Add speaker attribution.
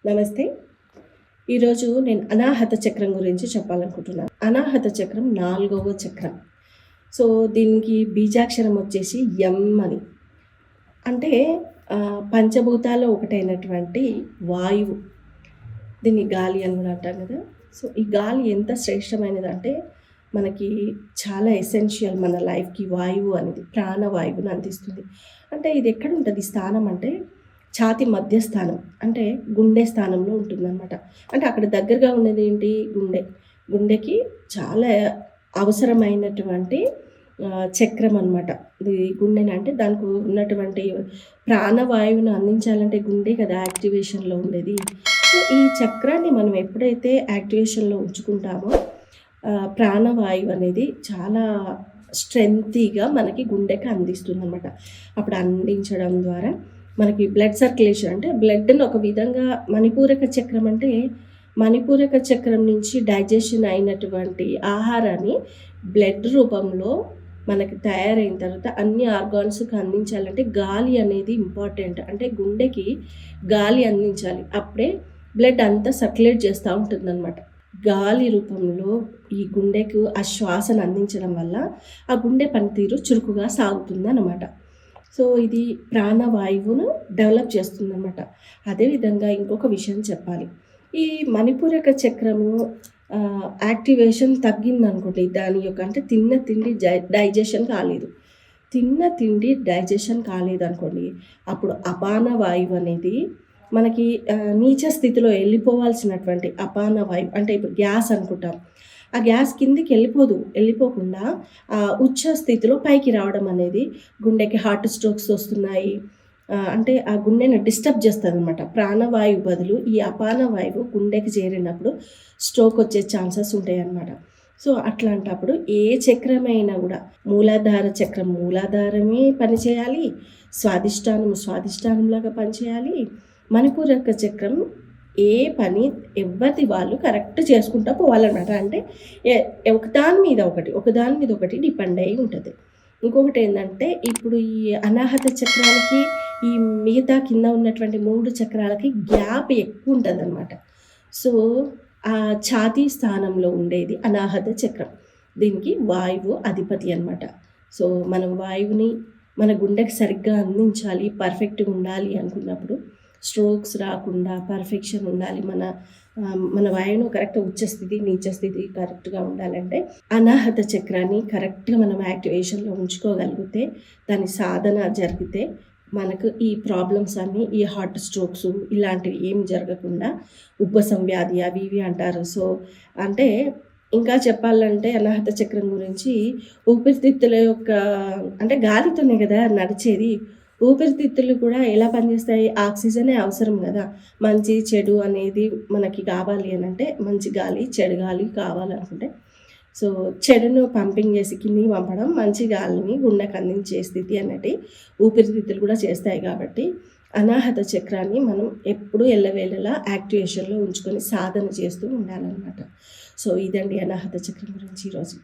Speaker 1: నమస్తే. ఈరోజు నేను అనాహత చక్రం గురించి చెప్పాలనుకుంటున్నాను. అనాహత చక్రం 4వ చక్రం. సో, దీనికి బీజాక్షరం వచ్చేసి ఎం అని. అంటే పంచభూతాల్లో ఒకటైనటువంటి వాయువు. దీన్ని గాలి అని కూడా అంటాం కదా! సో, ఈ గాలి ఎంత శ్రేష్టమైనదంటే మనకి చాలా ఎసెన్షియల్ మన లైఫ్‌కి వాయువు అనేది. ప్రాణవాయువుని అందిస్తుంది. అంటే ఇది ఎక్కడుంటది స్థానం అంటే ఛాతీ మధ్య స్థానం. అంటే గుండె స్థానంలో ఉంటుందనమాట. అంటే అక్కడ దగ్గరగా ఉన్నది ఏంటి? గుండె. గుండెకి చాలా అవసరమైనటువంటి చక్రం అనమాట. ఇది గుండెనంటే దానికి ఉన్నటువంటి ప్రాణవాయువుని అందించాలంటే గుండె కదా యాక్టివేషన్‌లో ఉండేది. సో, ఈ చక్రాన్ని మనం ఎప్పుడైతే యాక్టివేషన్‌లో ఉంచుకుంటామో ప్రాణవాయువు అనేది చాలా స్ట్రెంగ్తీగా మనకి గుండెకి అందిస్తుందనమాట. అప్పుడు అందించడం ద్వారా మనకి బ్లడ్ సర్క్యులేషన్ అంటే బ్లడ్‌ని ఒక విధంగా మణిపూరక చక్రం అంటే మణిపూరక చక్రం నుంచి డైజెషన్ అయినటువంటి ఆహారాన్ని బ్లడ్ రూపంలో మనకి తయారైన తర్వాత అన్ని ఆర్గాన్స్‌కి అందించాలంటే గాలి అనేది ఇంపార్టెంట్. అంటే గుండెకి గాలి అందించాలి. అప్పుడే బ్లడ్ అంతా సర్క్యులేట్ చేస్తూ ఉంటుందన్నమాట. గాలి రూపంలో ఈ గుండెకు ఆ శ్వాసను అందించడం వల్ల ఆ గుండె పనితీరు చురుకుగా సాగుతుందన్నమాట. సో, ఇది ప్రాణవాయువును డెవలప్ చేస్తుందన్నమాట. అదేవిధంగా ఇంకొక విషయం చెప్పాలి. ఈ మణిపూరక చక్రము యాక్టివేషన్ తగ్గిందనుకోండి, దాని యొక్క అంటే తిన్న తిండి డైజెషన్ కాలేదు. తిన్న తిండి డైజెషన్ కాలేదనుకోండి, అప్పుడు అపాన వాయువు అనేది మనకి నీచ స్థితిలో వెళ్ళిపోవాల్సినటువంటి అపాన వాయువు అంటే ఇప్పుడు గ్యాస్ అనుకుంటాం. ఆ గ్యాస్ కిందికి వెళ్ళిపోకుండా ఉచ్చ స్థితిలో పైకి రావడం అనేది గుండెకి హార్ట్ స్ట్రోక్స్ వస్తున్నాయి. అంటే ఆ గుండెని డిస్టర్బ్ చేస్తుందనమాట. ప్రాణవాయువు బదులు ఈ అపాన వాయువు గుండెకి చేరినప్పుడు స్ట్రోక్ వచ్చే ఛాన్సెస్ ఉంటాయన్నమాట. సో, అట్లాంటప్పుడు ఏ చక్రమైనా కూడా మూలాధార చక్రం మూలాధారమే పనిచేయాలి, స్వాదిష్టానంలాగా పనిచేయాలి. మణిపూరక చక్రం ఏ పని ఎవరిది వాళ్ళు కరెక్ట్ చేసుకుంటూ పోవాలన్నమాట. అంటే ఒకదాని మీద ఒకటి డిపెండ్ అయ్యి ఉంటుంది. ఇంకొకటి ఏంటంటే ఇప్పుడు ఈ అనాహత చక్రానికి ఈ మిగతా కింద ఉన్నటువంటి 3 చక్రాలకి గ్యాప్ ఎక్కువ ఉంటుందన్నమాట. సో, ఆ ఛాతీ స్థానంలో ఉండేది అనాహత చక్రం. దీనికి వాయువు అధిపతి అనమాట. సో, మనం వాయువుని మన గుండెకి సరిగ్గా అందించాలి, పర్ఫెక్ట్గా ఉండాలి అనుకున్నప్పుడు స్ట్రోక్స్ రాకుండా పర్ఫెక్షన్ ఉండాలి, మన వాయువును కరెక్ట్ ఉచ్చస్థితి నీచ స్థితి కరెక్ట్గా ఉండాలంటే అనాహత చక్రాన్ని కరెక్ట్గా మనం యాక్టివేషన్లో ఉంచుకోగలిగితే, దాని సాధన జరిగితే మనకు ఈ ప్రాబ్లమ్స్ అన్నీ ఈ హార్ట్ స్ట్రోక్స్ ఇలాంటివి ఏం జరగకుండా ఉబ్బసం వ్యాధి అవి ఇవి అంటారు. సో, అంటే ఇంకా చెప్పాలంటే అనాహత చక్రం గురించి ఊపిరితిత్తుల యొక్క అంటే గాలితోనే కదా నడిచేది. ఊపిరితిత్తులు కూడా ఎలా పనిచేస్తాయి? ఆక్సిజనే అవసరం కదా! మంచి చెడు అనేది మనకి కావాలి అనంటే మంచి గాలి, చెడు గాలి కావాలనుకుంటే సో, చెడును పంపింగ్ చేసి కిందికి పంపడం, మంచి గాలిని గుండెకి అందించే స్థితి అన్నది ఊపిరితిత్తులు కూడా చేస్తాయి కాబట్టి అనాహత చక్రాన్ని మనం ఎప్పుడూ ఎల్లవేళలా యాక్టివేషన్‌లో ఉంచుకొని సాధన చేస్తూ ఉండాలన్నమాట. సో, ఇదండి అనాహత చక్రం గురించి ఈరోజు.